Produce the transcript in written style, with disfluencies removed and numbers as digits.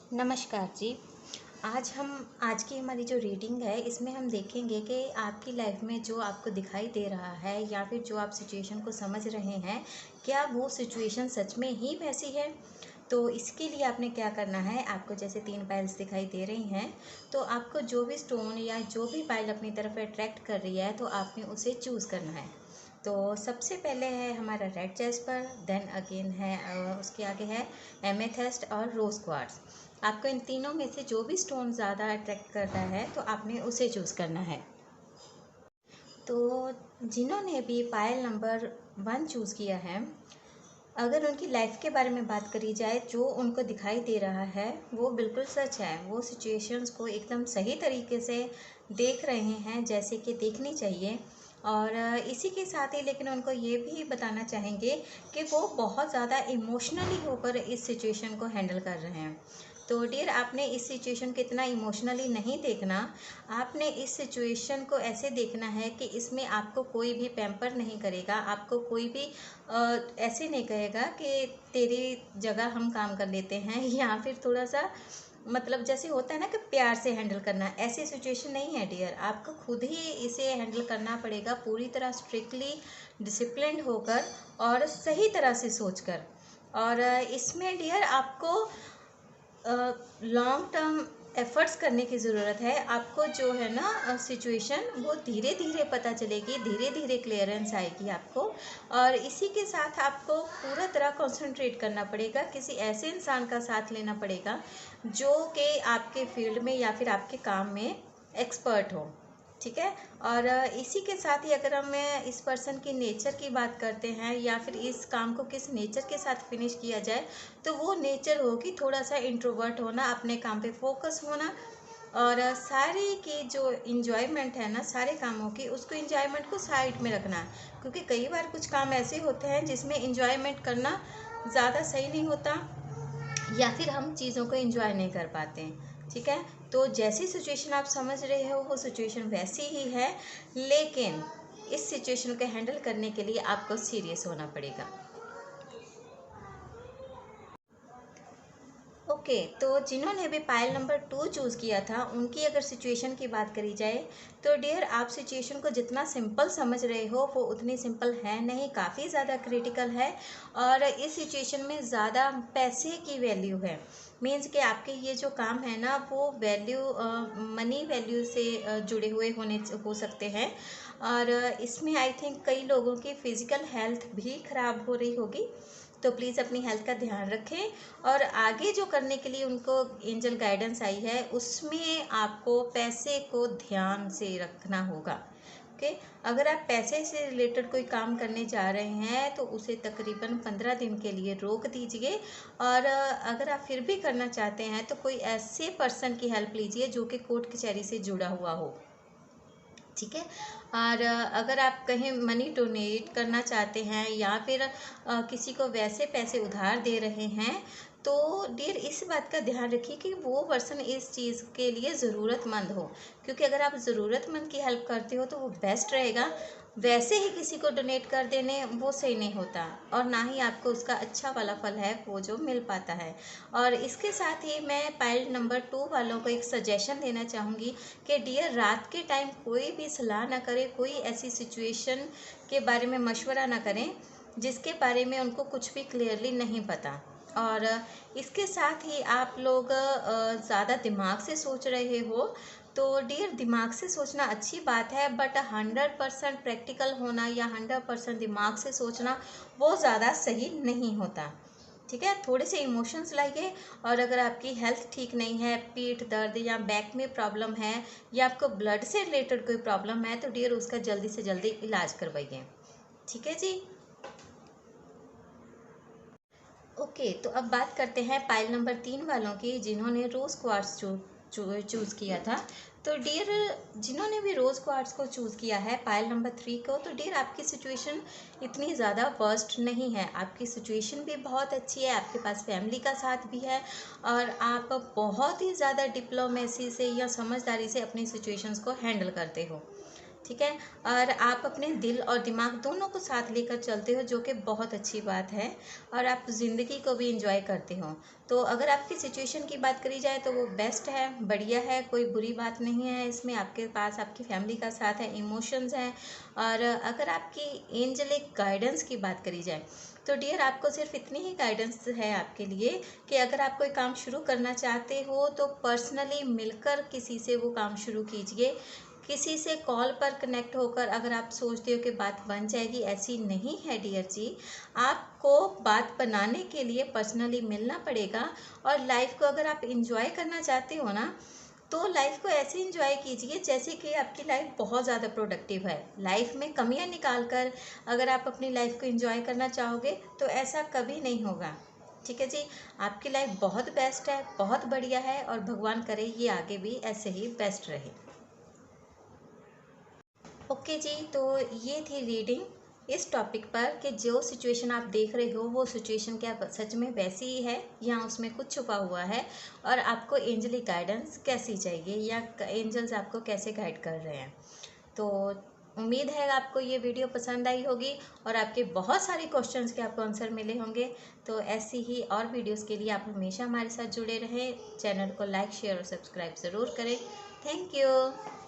नमस्कार जी। आज की हमारी जो रीडिंग है इसमें हम देखेंगे कि आपकी लाइफ में जो आपको दिखाई दे रहा है या फिर जो आप सिचुएशन को समझ रहे हैं, क्या वो सिचुएशन सच में ही वैसी है? तो इसके लिए आपने क्या करना है, आपको जैसे 3 पाइल्स दिखाई दे रही हैं, तो आपको जो भी स्टोन या जो भी पाइल अपनी तरफ अट्रैक्ट कर रही है तो आपने उसे चूज़ करना है। तो सबसे पहले है हमारा रेड जैस्पर, देन अगेन है उसके आगे है एमेथिस्ट और रोज़ क्वार्ट्ज। आपको इन तीनों में से जो भी स्टोन ज़्यादा अट्रैक्ट करता है तो आपने उसे चूज़ करना है। तो जिन्होंने भी पायल नंबर 1 चूज़ किया है, अगर उनकी लाइफ के बारे में बात करी जाए, जो उनको दिखाई दे रहा है वो बिल्कुल सच है। वो सिचुएशंस को एकदम सही तरीके से देख रहे हैं जैसे कि देखनी चाहिए। और इसी के साथ ही लेकिन उनको ये भी बताना चाहेंगे कि वो बहुत ज़्यादा इमोशनली होकर इस सिचुएशन को हैंडल कर रहे हैं। तो डियर, आपने इस सिचुएशन को इतना इमोशनली नहीं देखना। आपने इस सिचुएशन को ऐसे देखना है कि इसमें आपको कोई भी पैम्पर नहीं करेगा, आपको कोई भी ऐसे नहीं कहेगा कि तेरी जगह हम काम कर लेते हैं या फिर थोड़ा सा मतलब जैसे होता है ना कि प्यार से हैंडल करना, ऐसी सिचुएशन नहीं है डियर। आपको खुद ही इसे हैंडल करना पड़ेगा पूरी तरह स्ट्रिक्टली डिसिप्लिन्ड होकर और सही तरह से सोचकर। और इसमें डियर आपको लॉन्ग टर्म एफर्ट्स करने की ज़रूरत है। आपको जो है ना सिचुएशन वो धीरे धीरे पता चलेगी, धीरे धीरे क्लियरेंस आएगी आपको। और इसी के साथ आपको पूरा तरह कंसंट्रेट करना पड़ेगा, किसी ऐसे इंसान का साथ लेना पड़ेगा जो कि आपके फील्ड में या फिर आपके काम में एक्सपर्ट हो। ठीक है। और इसी के साथ ही अगर हम इस पर्सन की नेचर की बात करते हैं या फिर इस काम को किस नेचर के साथ फिनिश किया जाए, तो वो नेचर होगी थोड़ा सा इंट्रोवर्ट होना, अपने काम पे फोकस होना। और सारे की जो इंजॉयमेंट है ना सारे कामों की, उसको इंजॉयमेंट को साइड में रखना। क्योंकि कई बार कुछ काम ऐसे होते हैं जिसमें इंजॉयमेंट करना ज़्यादा सही नहीं होता या फिर हम चीज़ों को एंजॉय नहीं कर पाते हैं। ठीक है। तो जैसी सिचुएशन आप समझ रहे हो वो सिचुएशन वैसी ही है, लेकिन इस सिचुएशन को हैंडल करने के लिए आपको सीरियस होना पड़ेगा। ओके। तो जिन्होंने भी पायल नंबर 2 चूज़ किया था, उनकी अगर सिचुएशन की बात करी जाए तो डियर, आप सिचुएशन को जितना सिंपल समझ रहे हो वो उतनी सिंपल है नहीं, काफ़ी ज़्यादा क्रिटिकल है। और इस सिचुएशन में ज़्यादा पैसे की वैल्यू है। मीन्स कि आपके ये जो काम है ना वो वैल्यू मनी वैल्यू से जुड़े हुए हो सकते हैं। और इसमें आई थिंक कई लोगों की फ़िज़िकल हेल्थ भी ख़राब हो रही होगी। तो प्लीज़ अपनी हेल्थ का ध्यान रखें। और आगे जो करने के लिए उनको एंजल गाइडेंस आई है उसमें आपको पैसे को ध्यान से रखना होगा। ओके। अगर आप पैसे से रिलेटेड कोई काम करने जा रहे हैं तो उसे तकरीबन 15 दिन के लिए रोक दीजिए। और अगर आप फिर भी करना चाहते हैं तो कोई ऐसे पर्सन की हेल्प लीजिए जो कि कोर्ट कचहरी से जुड़ा हुआ हो। ठीक है। और अगर आप कहीं मनी डोनेट करना चाहते हैं या फिर किसी को वैसे पैसे उधार दे रहे हैं, तो डियर इस बात का ध्यान रखिए कि वो पर्सन इस चीज़ के लिए ज़रूरतमंद हो। क्योंकि अगर आप ज़रूरतमंद की हेल्प करते हो तो वो बेस्ट रहेगा। वैसे ही किसी को डोनेट कर देने वो सही नहीं होता, और ना ही आपको उसका अच्छा वाला फल है वो जो मिल पाता है। और इसके साथ ही मैं पाइल नंबर 2 वालों को एक सजेशन देना चाहूँगी कि डियर, रात के टाइम कोई भी सलाह ना करें, कोई ऐसी सिचुएशन के बारे में मशवरा ना करें जिसके बारे में उनको कुछ भी क्लियरली नहीं पता। और इसके साथ ही आप लोग ज़्यादा दिमाग से सोच रहे हो, तो डियर दिमाग से सोचना अच्छी बात है, बट 100% प्रैक्टिकल होना या 100% दिमाग से सोचना वो ज़्यादा सही नहीं होता। ठीक है। थोड़े से इमोशंस लाइए। और अगर आपकी हेल्थ ठीक नहीं है, पीठ दर्द या बैक में प्रॉब्लम है या आपको ब्लड से रिलेटेड कोई प्रॉब्लम है, तो डियर उसका जल्दी से जल्दी इलाज करवाइए। ठीक है जी। ओके। तो अब बात करते हैं पाइल नंबर 3 वालों की, जिन्होंने रोज़ क्वार्ट्स चूज़ किया था। तो डियर, जिन्होंने भी रोज़ क्वार्ट्स को चूज़ किया है पाइल नंबर 3 को, तो डियर आपकी सिचुएशन इतनी ज़्यादा वर्स्ट नहीं है। आपकी सिचुएशन भी बहुत अच्छी है, आपके पास फैमिली का साथ भी है और आप बहुत ही ज़्यादा डिप्लोमेसी से या समझदारी से अपनी सिचुएशंस को हैंडल करते हो। ठीक है। और आप अपने दिल और दिमाग दोनों को साथ लेकर चलते हो, जो कि बहुत अच्छी बात है। और आप ज़िंदगी को भी इंजॉय करते हो। तो अगर आपकी सिचुएशन की बात करी जाए तो वो बेस्ट है, बढ़िया है, कोई बुरी बात नहीं है इसमें। आपके पास आपकी फैमिली का साथ है, इमोशंस हैं। और अगर आपकी एंजेलिक गाइडेंस की बात करी जाए तो डियर आपको सिर्फ इतनी ही गाइडेंस है आपके लिए कि अगर आप कोई काम शुरू करना चाहते हो तो पर्सनली मिलकर किसी से वो काम शुरू कीजिए। किसी से कॉल पर कनेक्ट होकर अगर आप सोचते हो कि बात बन जाएगी, ऐसी नहीं है डियर जी। आपको बात बनाने के लिए पर्सनली मिलना पड़ेगा। और लाइफ को अगर आप इंजॉय करना चाहते हो ना, तो लाइफ को ऐसे इंजॉय कीजिए जैसे कि आपकी लाइफ बहुत ज़्यादा प्रोडक्टिव है। लाइफ में कमियां निकाल कर अगर आप अपनी लाइफ को इंजॉय करना चाहोगे तो ऐसा कभी नहीं होगा। ठीक है जी। आपकी लाइफ बहुत बेस्ट है, बहुत बढ़िया है, और भगवान करे ये आगे भी ऐसे ही बेस्ट रहे। ओके जी, तो ये थी रीडिंग इस टॉपिक पर कि जो सिचुएशन आप देख रहे हो वो सिचुएशन क्या सच में वैसी ही है या उसमें कुछ छुपा हुआ है, और आपको एंजलिक गाइडेंस कैसी चाहिए या एंजल्स आपको कैसे गाइड कर रहे हैं। तो उम्मीद है आपको ये वीडियो पसंद आई होगी और आपके बहुत सारे क्वेश्चंस के आपको आंसर मिले होंगे। तो ऐसी ही और वीडियोस के लिए आप हमेशा हमारे साथ जुड़े रहें। चैनल को लाइक, शेयर और सब्सक्राइब ज़रूर करें। Thank you.